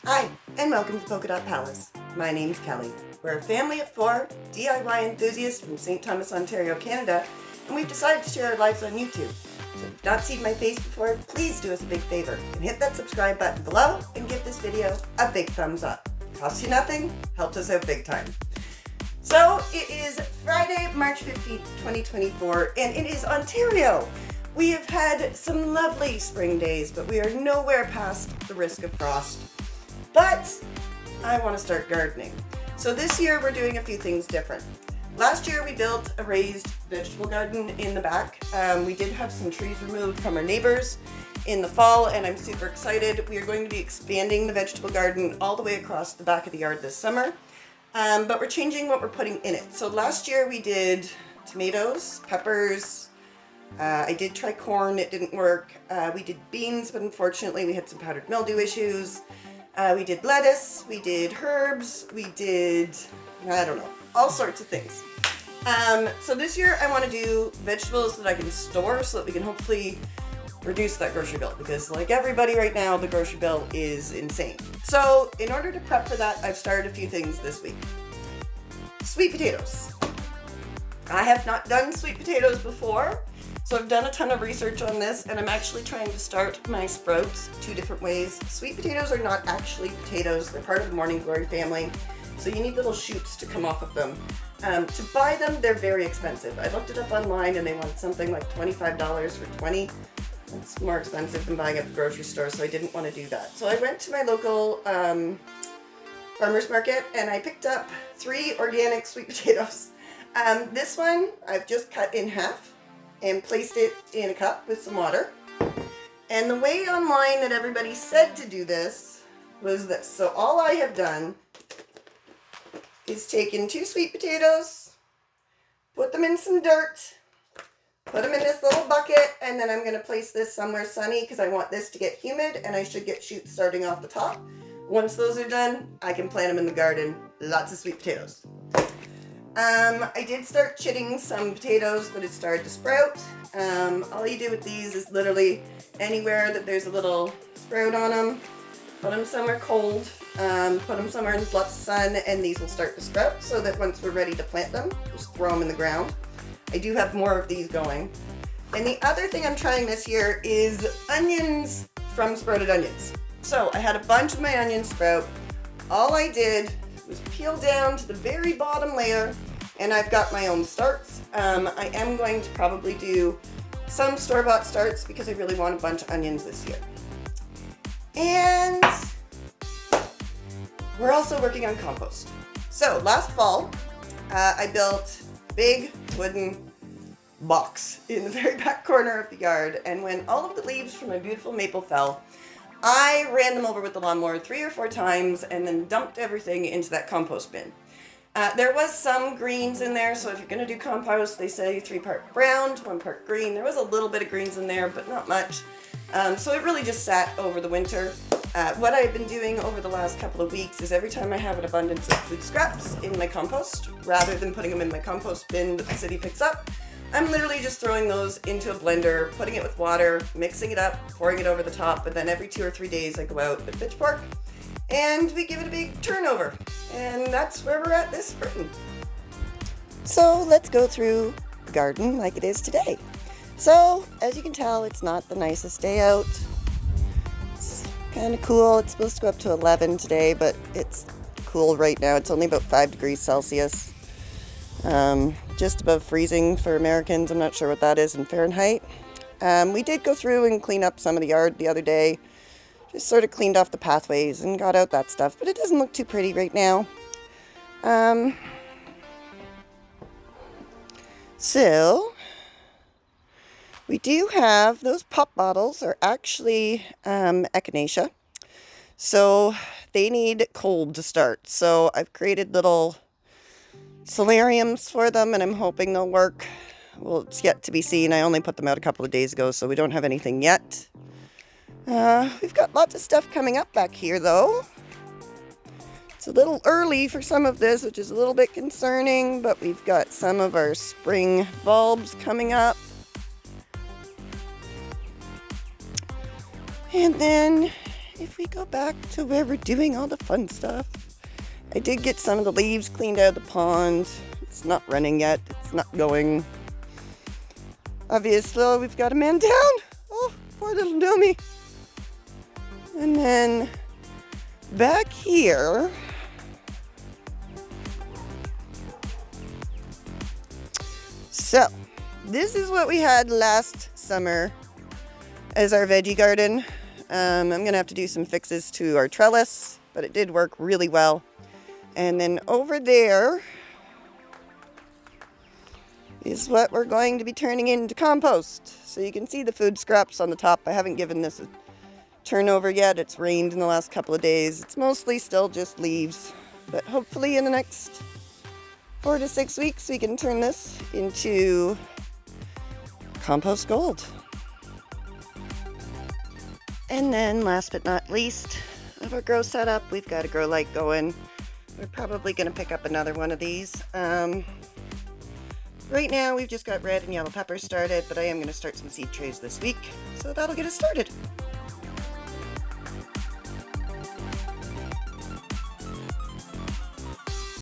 Hi, and welcome to Polka Dot Palace. My name's Kelly. We're a family of 4 DIY enthusiasts from St. Thomas, Ontario, Canada, and we've decided to share our lives on YouTube. So if you've not seen my face before, please do us a big favor and hit that subscribe button below and give this video a big thumbs up. Costs you nothing, helps us out big time. So it is Friday, March 15th, 2024, and it is Ontario. We have had some lovely spring days, but we are nowhere past the risk of frost. But I want to start gardening. So this year we're doing a few things different. Last year we built a raised vegetable garden in the back. We did have some trees removed from our neighbors in the fall, and I'm super excited. We are going to be expanding the vegetable garden all the way across the back of the yard this summer. But we're changing what we're putting in it. So last year we did tomatoes, peppers. I did try corn, it didn't work. We did beans, but unfortunately we had some powdered mildew issues. We did lettuce, we did herbs, we did, I don't know, all sorts of things. So this year I want to do vegetables that I can store so that we can hopefully reduce that grocery bill, because like everybody right now, the grocery bill is insane. So in order to prep for that, I've started a few things this week. Sweet potatoes. I have not done sweet potatoes before, so I've done a ton of research on this, and I'm actually trying to start my sprouts 2 different ways. Sweet potatoes are not actually potatoes, they're part of the morning glory family, so you need little shoots to come off of them. To buy them, they're very expensive. I looked it up online and they wanted something like $25 for 20. That's more expensive than buying at the grocery store, so I didn't want to do that. So I went to my local farmer's market and I picked up 3 organic sweet potatoes. This one I've just cut in half and placed it in a cup with some water. And the way online that everybody said to do this was this. So all I have done is taken 2 sweet potatoes, put them in some dirt, put them in this little bucket, and then I'm going to place this somewhere sunny because I want this to get humid and I should get shoots starting off the top. Once those are done, I can plant them in the garden. Lots of sweet potatoes. I did start chitting some potatoes that had started to sprout. All you do with these is literally anywhere that there's a little sprout on them, put them somewhere cold, put them somewhere in lots of sun, and these will start to sprout, so that once we're ready to plant them, just throw them in the ground. I do have more of these going. And the other thing I'm trying this year is onions from Sprouted Onions. So I had a bunch of my onions sprout. All I did was peel down to the very bottom layer, and I've got my own starts. I am going to probably do some store-bought starts because I really want a bunch of onions this year. And we're also working on compost. So last fall, I built a big wooden box in the very back corner of the yard, and when all of the leaves from my beautiful maple fell, I ran them over with the lawnmower 3 or 4 times and then dumped everything into that compost bin. There was some greens in there, so if you're going to do compost, they say 3 part brown to 1 part green. There was a little bit of greens in there, but not much. So it really just sat over the winter. What I've been doing over the last couple of weeks is every time I have an abundance of food scraps in my compost, rather than putting them in my compost bin that the city picks up, I'm literally just throwing those into a blender, putting it with water, mixing it up, pouring it over the top, and then every 2 or 3 days I go out with pitchfork and we give it a big turnover. And that's where we're at this spring. So let's go through the garden like it is today. So as you can tell, it's not the nicest day out. It's kind of cool. It's supposed to go up to 11 today, but it's cool right now. It's only about 5 degrees Celsius. Just above freezing for Americans. I'm not sure what that is in Fahrenheit. We did go through and clean up some of the yard the other day. Just sort of cleaned off the pathways and got out that stuff, but it doesn't look too pretty right now. So we do have, those pop bottles are actually echinacea. So they need cold to start. So I've created little solariums for them, and I'm hoping they'll work. Well, it's yet to be seen. I only put them out a couple of days ago, so we don't have anything yet. We've got lots of stuff coming up back here, though. It's a little early for some of this, which is a little bit concerning, but we've got some of our spring bulbs coming up. And then if we go back to where we're doing all the fun stuff, I did get some of the leaves cleaned out of the pond. It's not running yet. It's not going. Obviously, we've got a man down. Oh, poor little Nomi. And then back here, so this is what we had last summer as our veggie garden. I'm going to have to do some fixes to our trellis, but it did work really well. And then over there is what we're going to be turning into compost. So you can see the food scraps on the top. I haven't given this a turnover yet. It's rained in the last couple of days. It's mostly still just leaves, but hopefully in the next 4 to 6 weeks we can turn this into compost gold. And then last but not least of our grow setup, we've got a grow light going. We're probably going to pick up another one of these. Right now we've just got red and yellow peppers started, but I am going to start some seed trays this week, so that'll get us started.